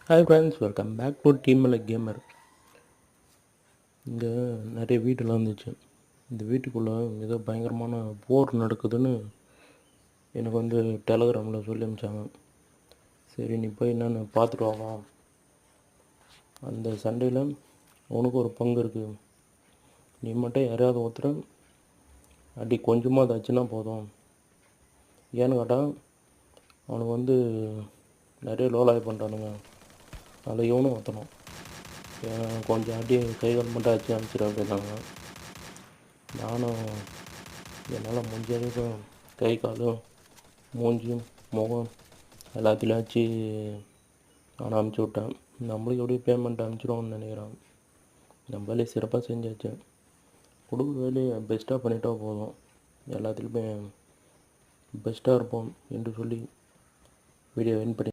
Hi friends, welcome back to டீமில் gamer. இங்கே நிறைய வீடெல்லாம் இருந்துச்சு. இந்த வீட்டுக்குள்ளே ஏதோ பயங்கரமான போர் நடக்குதுன்னு எனக்கு வந்து டெலகிராமில் சொல்லி அனுப்பிச்சாங்க. சரி, நீ போய் என்னென்னு பார்த்துட்டு வாங்க. அந்த சண்டையில் உனக்கு ஒரு பங்கு இருக்குது. நீ மட்டும் யாரையாவது ஒருத்தர் அடி கொஞ்சமாக அதாச்சுன்னா போதும். ஏன்னு கேட்டால் அவனுக்கு வந்து நிறைய லோலாய் பண்ணுறானுங்க. அதில் இவனும் ஒருத்தனும் கொஞ்சம் அடி கைகள் மட்டும் ஆச்சு அனுப்பிச்சிடும் அப்படின்னாங்க. நானும் என்னால் முடிஞ்ச வரைக்கும் கை காலும் மூஞ்சியும் முகம் எல்லாத்துலேயும் ஆச்சு நான் அனுப்பிச்சி விட்டேன். நம்மளுக்கு எப்படியும் பேமெண்ட் அனுப்பிச்சிடுவோம்னு நினைக்கிறேன். நம்ம வேலையை சிறப்பாக செஞ்சாச்சு. கொடுக்குற வேலையை பெஸ்ட்டாக பண்ணிட்டா போதும். எல்லாத்துலேயுமே பெஸ்ட்டாக இருப்போம் என்று சொல்லி வீடியோ வின் பண்ணி